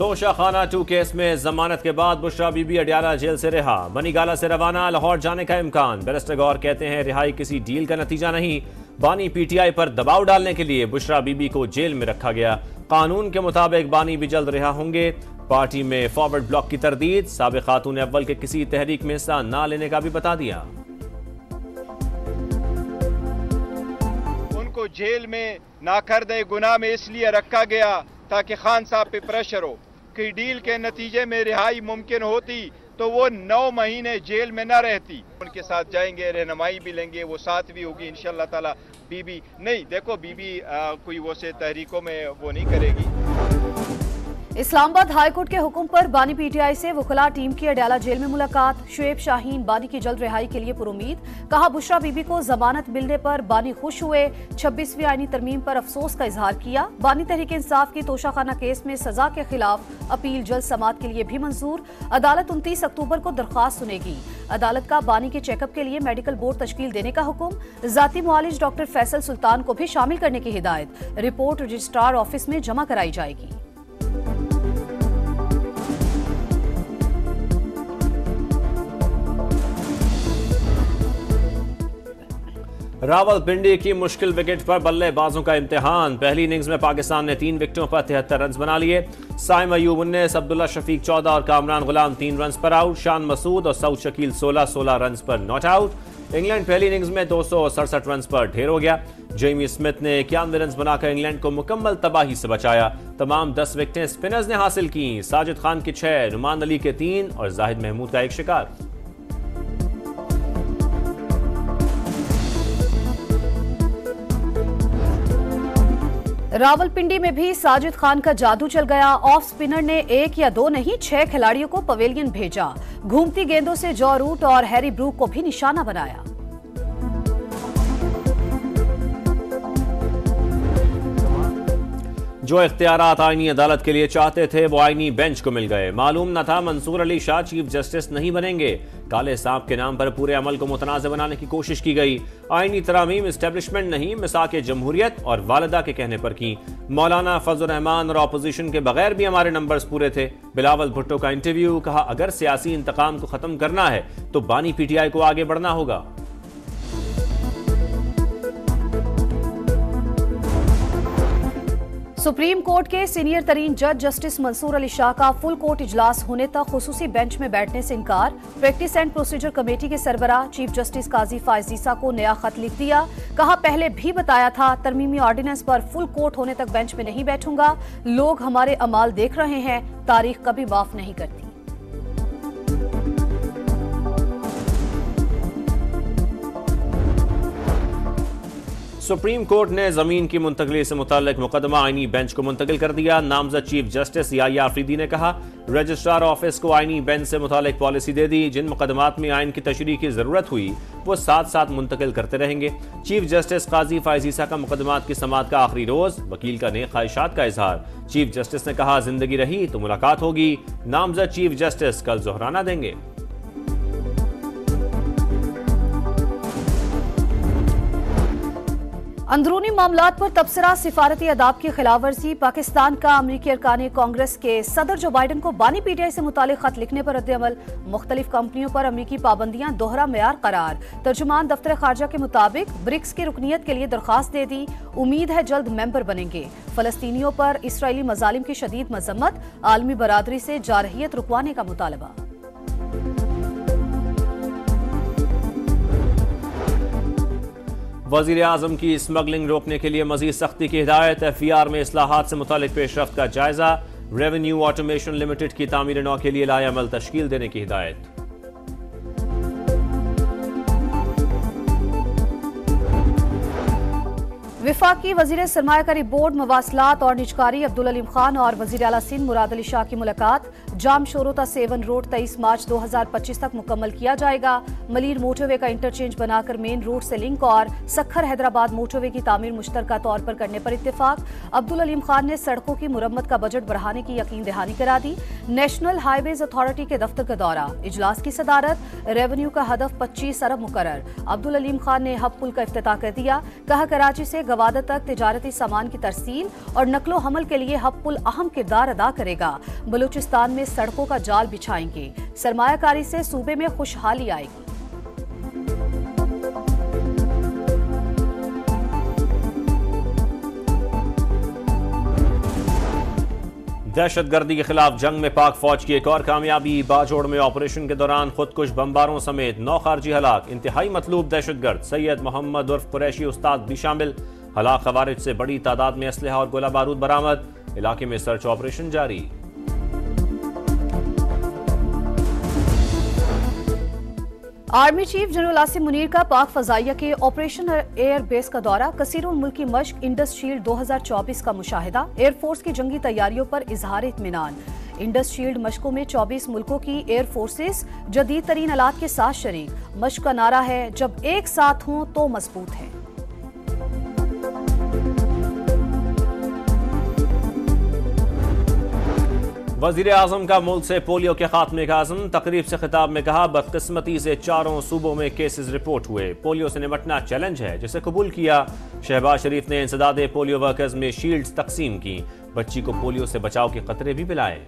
Toshakhana 2 case में जमानत के बाद बुशरा बीबी अडियाला जेल से रिहा। बनी गाला से रवाना, लाहौर जाने का इम्कान। बैरिस्टर गौर कहते हैं रिहाई किसी डील का नतीजा नहीं, बानी पीटीआई पर दबाव डालने के लिए बुशरा बीबी को जेल में रखा गया। कानून के मुताबिक बानी भी जल्द रिहा होंगे। पार्टी में फॉरवर्ड ब्लॉक की तरदीद, साबिक खातून अव्वल के किसी तहरीक में हिस्सा न लेने का भी बता दिया। उनको जेल में नाकर्दे गुनाह में इसलिए रखा गया ताकि खान साहब पे प्रेशर हो कि डील के नतीजे में रिहाई मुमकिन होती तो वो 9 महीने जेल में न रहती। उनके साथ जाएंगे, रहनुमाई भी लेंगे, वो साथ भी होगी इंशाअल्लाह ताला। बीबी नहीं, देखो बीबी कोई वो से तहरीकों में वो नहीं करेगी। इस्लामाबाद हाईकोर्ट के हुक्म पर बानी पीटीआई से वकला टीम की अडियाला जेल में मुलाकात। शुएब शाहीन बानी की जल्द रिहाई के लिए पुरुमीद। कहा बुशरा बीबी को जमानत मिलने पर बानी खुश हुए। 26वीं आईनी तरमीम पर अफसोस का इजहार किया। बानी तहरीक इंसाफ की तोशाखाना केस में सजा के खिलाफ अपील जल्द समाअत के लिए भी मंजूर। अदालत 29 अक्टूबर को दरख्वास्त सुनेगी। अदालत का बानी के चेकअप के लिए मेडिकल बोर्ड तश्कील देने का हुक्म। जाती मुआलिज डॉक्टर फैसल सुल्तान को भी शामिल करने की हिदायत। रिपोर्ट रजिस्ट्रार ऑफिस में जमा कराई जाएगी। रावलपिंडी की मुश्किल विकेट पर बल्लेबाजों का इम्तिहान। पहली इनिंग्स में पाकिस्तान ने 3 विकेटों पर 73 रन बना लिए। साइम अयूब 19, अब्दुल्ला शफीक 14 और कामरान गुलाम 3 रन पर आउट। शान मसूद और सऊद शकील 16 रन पर नॉट आउट। इंग्लैंड पहली इनिंग्स में 267 रन पर ढेर हो गया। जेमी स्मिथ ने 91 रन बनाकर इंग्लैंड को मुकम्मल तबाही से बचाया। तमाम 10 विकेटें स्पिनर्स ने हासिल की। साजिद खान के 6, नुमान अली के 3 और जाहिद महमूद का 1 शिकार। रावलपिंडी में भी साजिद खान का जादू चल गया। ऑफ स्पिनर ने 1 या 2 नहीं 6 खिलाड़ियों को पवेलियन भेजा। घूमती गेंदों से जॉ रूट और हैरी ब्रूक को भी निशाना बनाया। जो इख्तियारात आईनी अदालत के लिए चाहते थे वो आईनी बेंच को मिल गए। मालूम न था मंसूर अली शाह चीफ जस्टिस नहीं बनेंगे। काले सांप के नाम पर पूरे अमल को मुतनाज़ बनाने की कोशिश की गई। आईनी तरामीम एस्टेब्लिशमेंट नहीं, मिसाक जमहूरियत और वालिदा के कहने पर की। मौलाना फजल रहमान और अपोजिशन के बगैर भी हमारे नंबर्स पूरे थे। बिलावल भुट्टो का इंटरव्यू, कहा अगर सियासी इंतकाम को खत्म करना है तो बानी पीटीआई को आगे बढ़ना होगा। सुप्रीम कोर्ट के सीनियर तरीन जज जस्टिस मंसूर अली शाह का फुल कोर्ट इजलास होने तक खुसूसी बेंच में बैठने से इनकार। प्रैक्टिस एंड प्रोसीजर कमेटी के सरबराह चीफ जस्टिस काजी फायज ईसा को नया खत लिख दिया। कहा पहले भी बताया था तरमीमी ऑर्डिनेंस पर फुल कोर्ट होने तक बेंच में नहीं बैठूंगा। लोग हमारे अमाल देख रहे हैं, तारीख कभी माफ नहीं करती। सुप्रीम कोर्ट ने जमीन की मुंतकली से मुताल्लिक मुकदमा आईनी बेंच को मुंतकिल कर दिया। नामजद चीफ जस्टिस याहिया अफरीदी ने कहा रजिस्ट्रार ऑफिस को आईनी बेंच से मुताल्लिक पॉलिसी दे दी। जिन मुकदमात में आइन की तशरीह की जरूरत हुई वो साथ साथ मुंतकिल करते रहेंगे। चीफ जस्टिस काजी फायज ईसा का मुकदमात की समाअत का आखिरी रोज, वकील का नेक ख्वाहिशात का इजहार। चीफ जस्टिस ने कहा जिंदगी रही तो मुलाकात होगी। नामजद चीफ जस्टिस कल जोहराना देंगे। अंदरूनी मामलात पर तबसरा, सिफारती अदाब की खिलाफवर्जी। पाकिस्तान का अमरीकी अरकान कांग्रेस के सदर जो बाइडन को बानी पीटीआई से मुतालिक खत लिखने पर रद्द-ए-अमल। मुख्तलिफ कंपनियों पर अमरीकी पाबंदियां दोहरा मेयार करार। तर्जुमान दफ्तर खारजा के मुताबिक ब्रिक्स की रुकनीत के लिए दरखास्त दे दी। उम्मीद है जल्द मेंबर बनेंगे। फलस्तीनियों पर इसराइली मजालिम की शदीद मजम्मत। आलमी बरादरी से जारहियत रुकवाने का मुतालबा। वज़ीर आज़म की स्मगलिंग रोकने के लिए मज़ीद सख्ती की हिदायत। एफईआर में इस्लाहात से मुतालिक पेशरफ्त का जायजा। रेवेन्यू ऑटोमेशन लिमिटेड की तामीर नौ के लिए लाएअमल तश्कील देने की हिदायत। विफाकी वजीर सरमायाकारी बोर्ड, मवासलात और निजकारी अब्दुल अलीम खान और वजीर आला सिंध मुराद अली शाह की मुलाकात। जाम शोरोता सेवन रोड 23 मार्च 2025 तक मुकम्मल किया जाएगा। मलीर मोटरवे का इंटरचेंज बनाकर मेन रोड से लिंक और सखर हैदराबाद मोटरवे की तामीर मुश्तरका तौर पर करने पर इत्तेफाक। अब्दुल अलीम खान ने सड़कों की मुरम्मत का बजट बढ़ाने की यकीन दहानी करा दी। नेशनल हाईवेज अथॉरिटी के दफ्तर का दौरा, इजलास की सदारत। रेवेन्यू का हदफ 25 अरब मुकर्रर। अब्दुल अलीम खान ने हब पुल का इफ्तिताह कर दिया। कहा कराची से रवादत तक तिजारती सामान की तरसील और नकलो हमल के लिए हब पुल अहम किरदार अदा करेगा। बलूचिस्तान में सड़कों का जाल बिछाएंगे। सरमायाकारी से सूबे में खुशहाली आएगी। दहशतगर्दी के खिलाफ जंग में पाक फौज की एक और कामयाबी। बाजोड़ में ऑपरेशन के दौरान खुदकुश बमबारों समेत 9 खारजी हलाक। इंतहाई मतलूब दहशतगर्द सैयद मोहम्मद उर्फ कुरैशी उस्ताद भी शामिल। हलाक खवारिज से बड़ी तादाद में असलहा और गोला बारूद बरामद। इलाके में सर्च ऑपरेशन जारी। Army chief general Asim Munir का पाक फजाइया के ऑपरेशन एयर बेस का दौरा। कसीरुल मुल्की मश्क इंडस शील्ड 2024 का मुशाहिदा। एयरफोर्स की जंगी तैयारियों पर इजहार इत्मीनान। इंडस शील्ड मशकों में 24 मुल्कों की एयर फोर्सेस जदीद तरीन आलात के साथ शरीक। मश्क का नारा है, जब एक साथ हों तो मजबूत है। वजीर आजम का मुल्क से पोलियो के खात्मे का आज़म। तकरीब से खिताब में कहा, बदकिस्मती से 4 सूबों में केसेस रिपोर्ट हुए। पोलियो से निपटना चैलेंज है जिसे कबूल किया। शहबाज शरीफ ने इंसदादे पोलियो वर्कर्स में शील्ड्स तकसीम की। बच्ची को पोलियो से बचाव के खतरे भी पिलाए।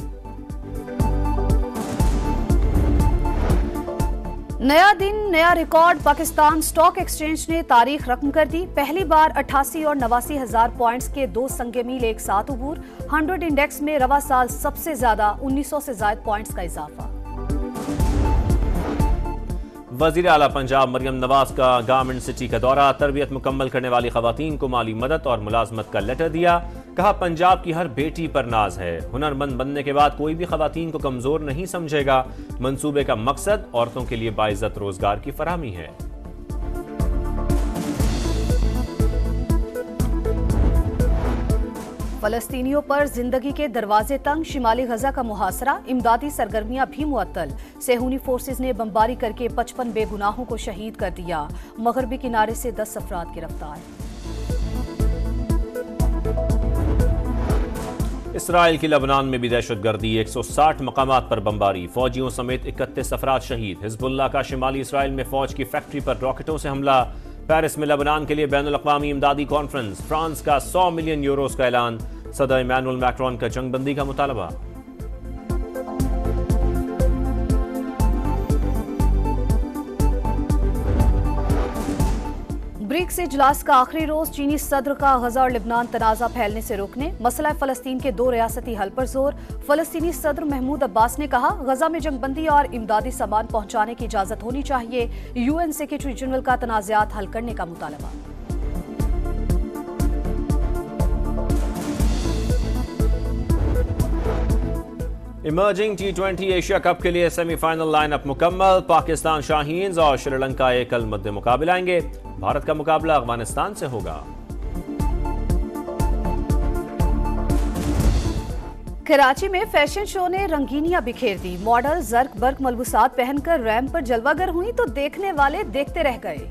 नया दिन नया रिकॉर्ड। पाकिस्तान स्टॉक एक्सचेंज ने तारीख रकम कर दी। पहली बार 88 और 89 हजार पॉइंट्स के 2 संगे मील एक साथ उबूर। 100 इंडेक्स में रवा साल सबसे ज्यादा 1900 से ज्यादा पॉइंट्स का इजाफा। वजीर आला पंजाब मरियम नवाज का गारमेंट सिटी का दौरा। तरबियत मुकम्मल करने वाली खवातीन को माली मदद और मुलाजमत का लेटर दिया। कहा, पंजाब की हर बेटी पर नाज है। हुनरमंद बनने के बाद कोई भी खवातीन को कमजोर नहीं समझेगा। मंसूबे का मकसद औरतों के लिए बाइज्जत रोजगार की फराहमी है। फलस्तीनियों पर जिंदगी के दरवाजे तंग। शिमाली गजा का मुहासरा। इमदादी सरगर्मियां भी मुअत्तल। सेहूनी फोर्सेज ने बमबारी करके 55 बेगुनाहों को शहीद कर दिया। मगरबी किनारे से 10 अफराद गिरफ्तार। इसराइल की लबनान में भी दहशतगर्दी। 160 मकामात पर बमबारी। फौजियों समेत 31 अफराद शहीद। हिजबुल्लाह का शिमाली इसराइल में फौज की फैक्ट्री पर रॉकेटों से हमला। पेरिस में लबनान के लिए बैनुल अक़वामी इमदादी कॉन्फ्रेंस। फ्रांस का 100 मिलियन यूरोस का ऐलान। सदर इमैनुअल मैक्रोन का जंगबंदी का मुतालबा। ब्रिक्स इजलास का आखिरी रोज। चीनी सदर का गजा और लिबनान तनाज़ा फैलने से रोकने, मसला फ़लस्तीन के 2 रियासती हल पर जोर। फ़लस्तीनी सदर महमूद अब्बास ने कहा, गजा में जंगबंदी और इमदादी सामान पहुंचाने की इजाजत होनी चाहिए। UN सेक्रेटरी जनरल का तनाज़ात हल करने का मुतालबा। इमर्जिंग T20 एशिया कप के लिए सेमीफाइनल लाइनअप मुकम्मल। पाकिस्तान शाहीन्स और श्रीलंका कल मद्दे मुकाबले आएंगे। भारत का मुकाबला अफगानिस्तान से होगा। कराची में फैशन शो ने रंगीनियां बिखेर दी। मॉडल जर्क बर्क मलबूसात पहनकर रैंप पर जलवागर हुई तो देखने वाले देखते रह गए।